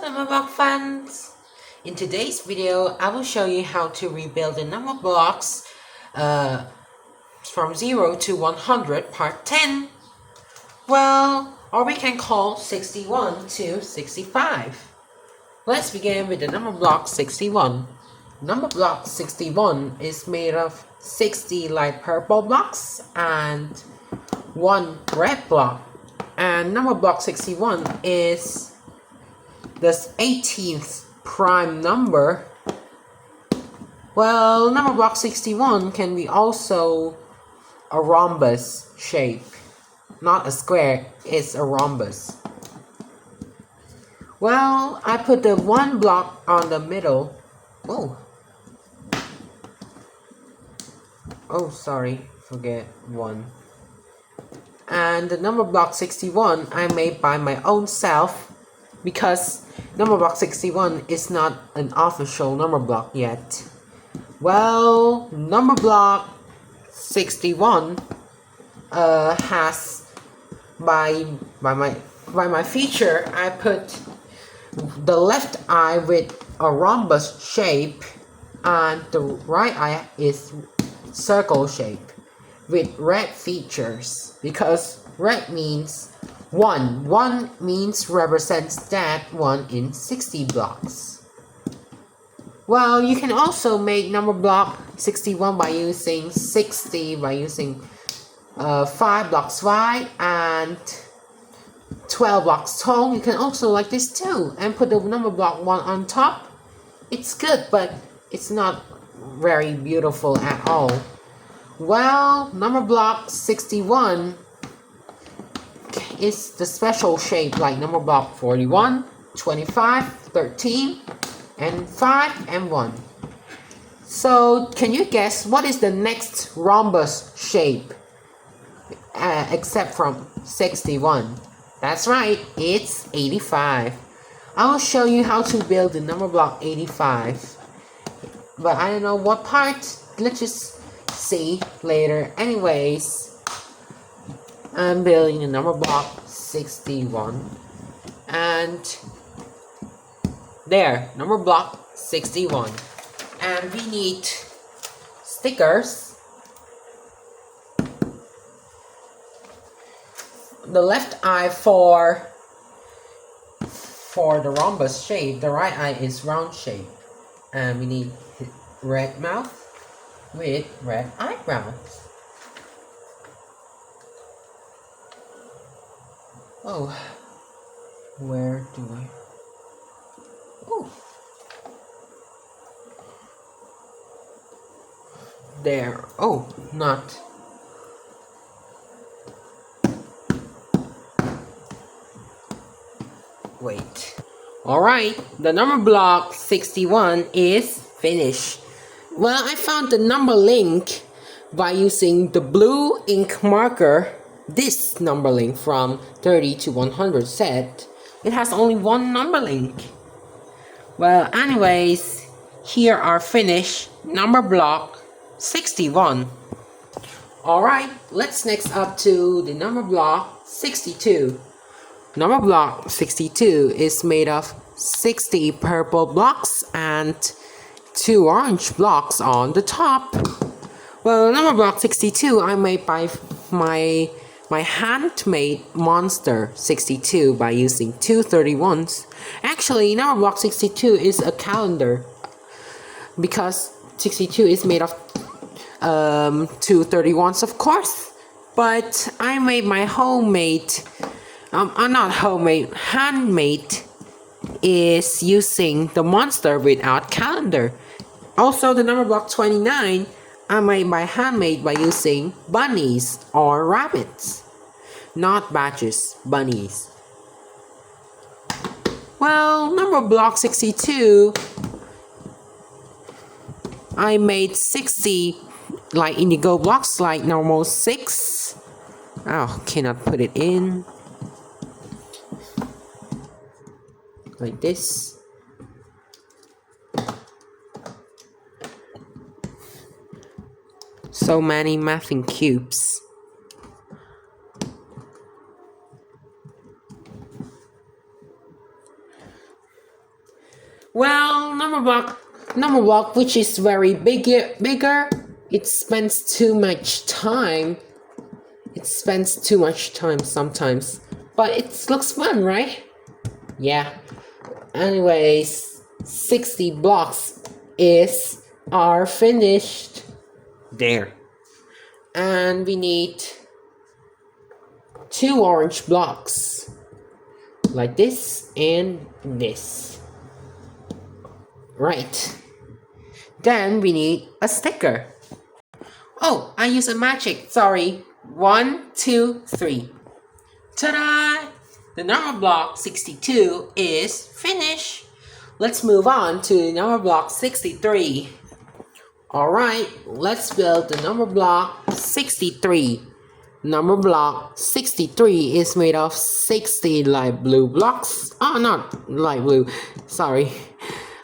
Numberblocks fans! In today's video, I will show you how to rebuild the number blocks from 0 to 100 part 10. Well, or we can call 61 to 65. Let's begin with the number block 61. Number block 61 is made of 60 light purple blocks and 1 red block. And number block 61 is the 18th prime number. Well, number block 61 can be also a rhombus shape. Not a square, it's a rhombus. Well, I put the 1 block on the middle. Oh, sorry, forget 1. And the number block 61 I made by my own self because number block 61 is not an official number block yet. Well, number block 61 has by my feature, I put the left eye with a rhombus shape and the right eye is circle shape with red features because red means 1. 1 means represents that 1 in 60 blocks. Well, you can also make number block 61 by using 60 by using 5 blocks wide and 12 blocks tall. You can also like this too and put the number block 1 on top. It's good, but it's not very beautiful at all. Well, number block 61 is the special shape like number block 41, 25, 13, and 5 and 1. So, can you guess what is the next rhombus shape except from 61? That's right, it's 85. I will show you how to build the number block 85. But I don't know what part. Let's just see later. Anyways, I'm building the number block 61. And there, number block 61. And we need stickers. The left eye for the rhombus shape, the right eye is round shape. And we need red mouth with red eyebrows. Oh, where do I? Oh, there. Oh, not. Wait. Alright, the number block 61 is finished. Well, I found the number link by using the blue ink marker. This number link from 30 to 100 set. It has only one number link. Well, anyways, here are finished number block 61. Alright, let's next up to the number block 62. Number block 62 is made of 60 purple blocks and 2 orange blocks on the top. Well, number block 62 I made by my handmade monster 62 by using 2 31s. Actually, number block 62 is a calendar because 62 is made of 2 31s, of course. But I made my homemade. Not homemade, handmade is using the monster without calendar. Also, the number block 29 I made by handmade by using bunnies or rabbits. Not badges, bunnies. Well, number block 62 I made 60 like indigo blocks like normal 6. Oh, cannot put it in. Like this. So many MathLink Cubes. Well, number block, which is very bigger, it spends too much time. It spends too much time sometimes, but it looks fun, right? Yeah. Anyways, 60 blocks are finished. There. And we need 2 orange blocks. Like this and this. Right. Then we need a sticker. Oh, I use a magic. Sorry. 1, 2, 3. Ta-da! The number block 62 is finished. Let's move on to number block 63. Alright, let's build the number block 63. Number block 63 is made of 60 light blue blocks. Oh, not light blue. Sorry.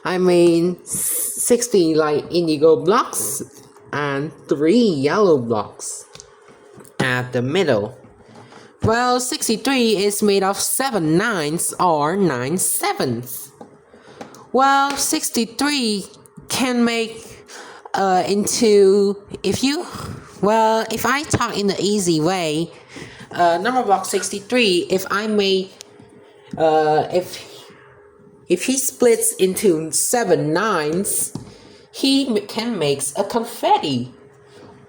I mean 60 light indigo blocks and 3 yellow blocks at the middle. Well, 63 is made of 7 nines or 9 sevens. Well, 63 can make if I talk in the easy way, number block 63, if he splits into 7 nines, he can make a confetti.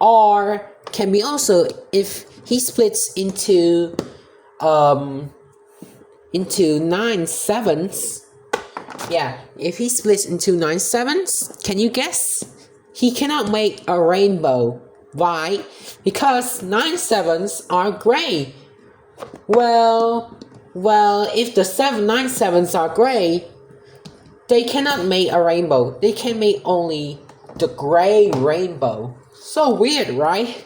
Or can be also if he splits into 9 sevens. Yeah, if he splits into 9 sevens, can you guess? He cannot make a rainbow. Why? Because 9 sevens are gray. Well, if the 9 sevens are gray, they cannot make a rainbow. They can make only the gray rainbow. So weird, right?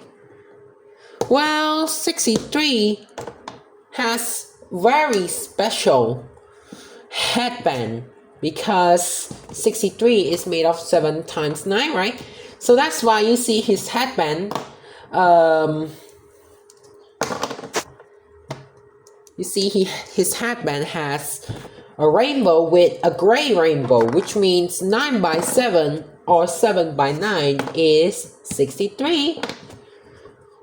Well, 63 has very special headband because 63 is made of 7 times 9, right? So that's why you see his headband. His headband has a rainbow with a gray rainbow, which means 9 by 7 or 7 by 9 is 63.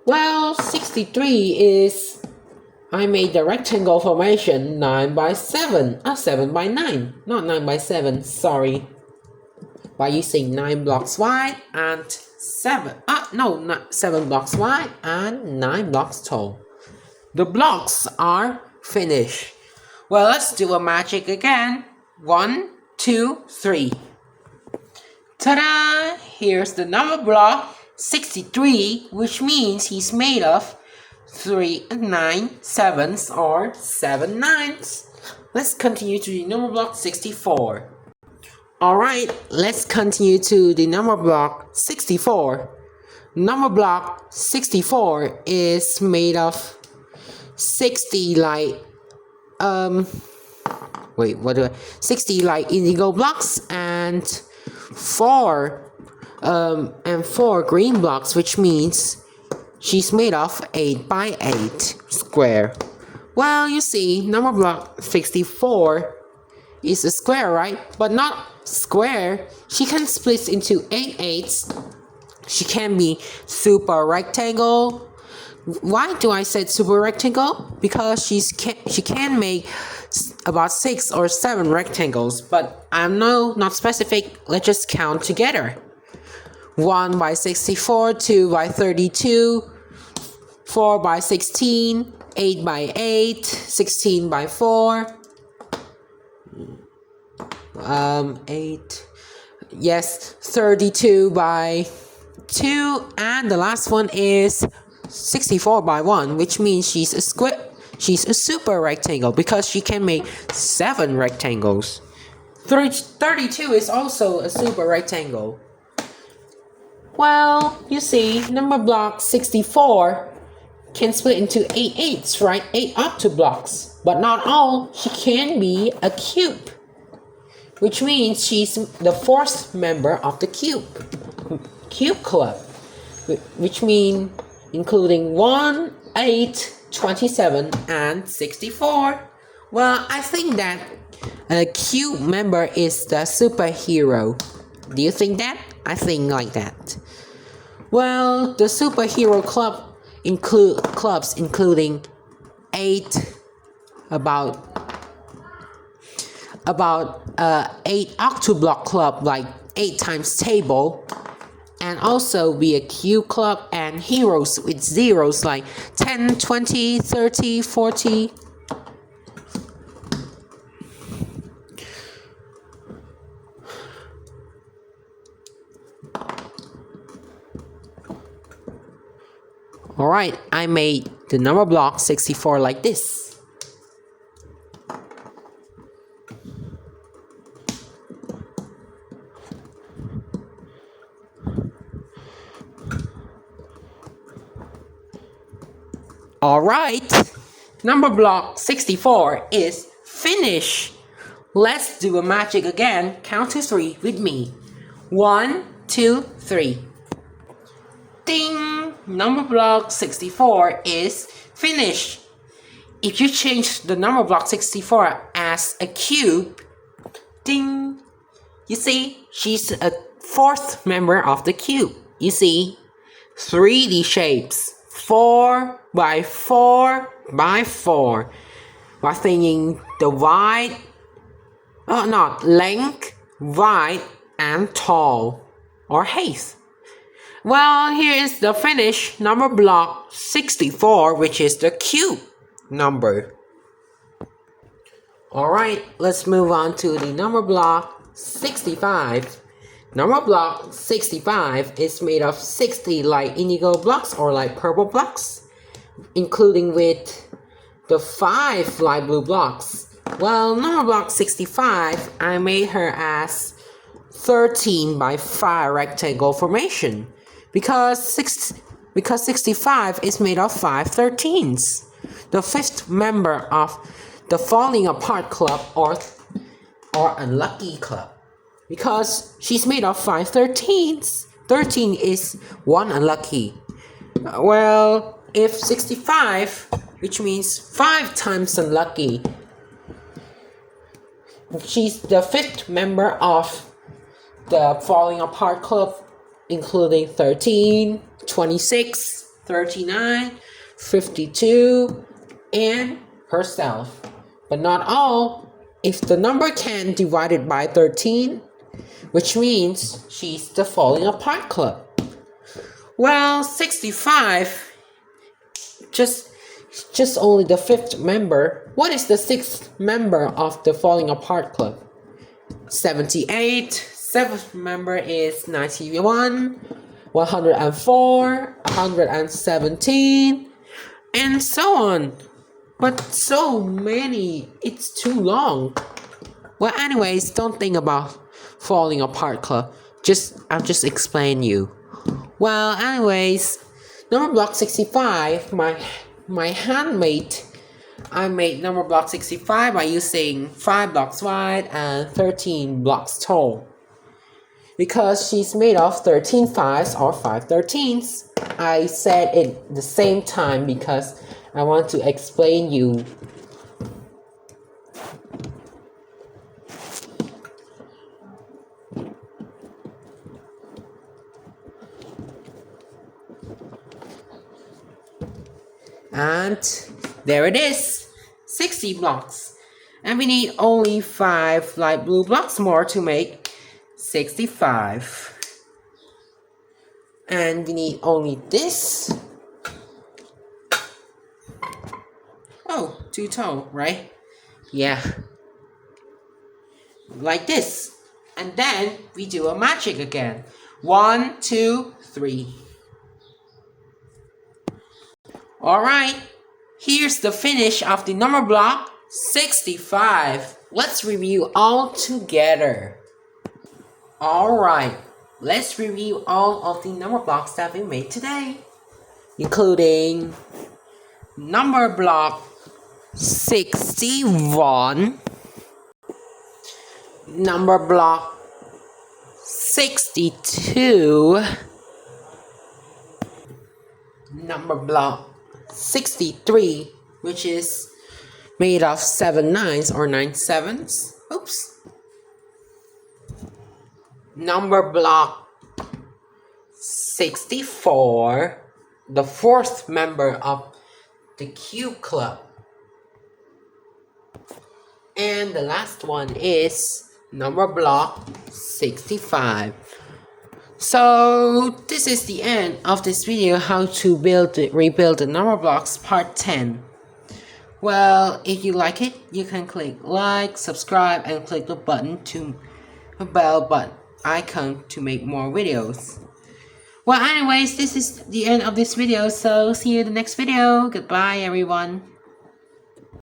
Well, 63 is, I made the rectangle formation 9 by 7, 7 by 9, not 9 by 7, sorry. By using 9 blocks wide and 7 blocks wide and 9 blocks tall. The blocks are finished. Well, let's do a magic again. 1, 2, 3. Ta-da! Here's the number block 63, which means he's made of 3 9 sevens or 7 nines. Let's continue to the number block 64. Alright, let's continue to the number block 64. Number block 64 is made of 60 light 60 light indigo blocks and 4 green blocks, which means she's made of 8 by 8 square. Well, you see, number block 64 is a square, right? But not square. She can split into 8 eighths. She can be super rectangle. Why do I say super rectangle? Because she can make about 6 or 7 rectangles, but I'm not specific. Let's just count together. 1 by 64, 2 by 32, 4 by 16, 8 by 8, 16 by 4, 8, yes, 32 by 2, and the last one is 64 by 1, which means she's a super rectangle because she can make 7 rectangles. 32 is also a super rectangle. Well, you see, number block 64 can split into 8 eighths, right? 8 octa blocks. But not all. She can be a cube, which means she's the 4th member of the cube club, which means including 1, 8, 27, and 64. Well, I think that a cube member is the superhero. Do you think that? I think like that. Well, the superhero clubs including eight about 8 octoblock club, like 8 times table, and also be a cube club and heroes with zeros like 10, 20, 30, 40. Alright, I made the number block 64 like this. Alright, number block 64 is finished. Let's do a magic again. Count to 3 with me. 1, 2, 3. Ding! Number block 64 is finished. If you change the number block 64 as a cube, ding! You see, she's a 4th member of the cube. You see, 3D shapes. 4 by 4 by 4. We're thinking the length, wide, and tall, or height. Well, here is the finished number block 64, which is the cube number. Alright, let's move on to the number block 65. Number block 65 is made of 60 light indigo blocks or light purple blocks, including with the 5 light blue blocks. Well, number block 65, I made her as 13 by 5 rectangle formation because 65 is made of 5 13s. The 5th member of the falling apart club or unlucky club. Because she's made of 5 13s. 13 is 1 unlucky. Well, if 65, which means 5 times unlucky, she's the 5th member of the falling apart club, including 13, 26, 39, 52, and herself. But not all. If the number can divide it by 13, which means she's the falling apart club. Well, 65, just only the 5th member. What is the 6th member of the falling apart club? 78. 7th member is 91, 104, 117, and so on. But so many, it's too long. Well, anyways, don't think about falling apart club. I'll just explain you. Well, anyways, number block 65, my handmade. I made number block 65 by using 5 blocks wide and 13 blocks tall. Because she's made of 13 5s or 5 13s. I said it the same time because I want to explain you. And there it is, 60 blocks. And we need only 5 light blue blocks more to make 65. And we need only this. Oh, 2 tall, right? Yeah. Like this. And then we do a magic again. 1, 2, 3. Alright, here's the finish of the number block 65. Let's review all together. Alright, let's review all of the number blocks that we made today, including number block 61, number block 62, number block 63, which is made of 7 nines or 9 sevens. Oops. Number block 64, the 4th member of the Cube Club. And the last one is number block 65. So this is the end of this video, how to rebuild the number blocks part 10. Well, if you like it, you can click like, subscribe, and click the button to a bell button icon to make more videos. Well, anyways, this is the end of this video, so see you in the next video. Goodbye, everyone.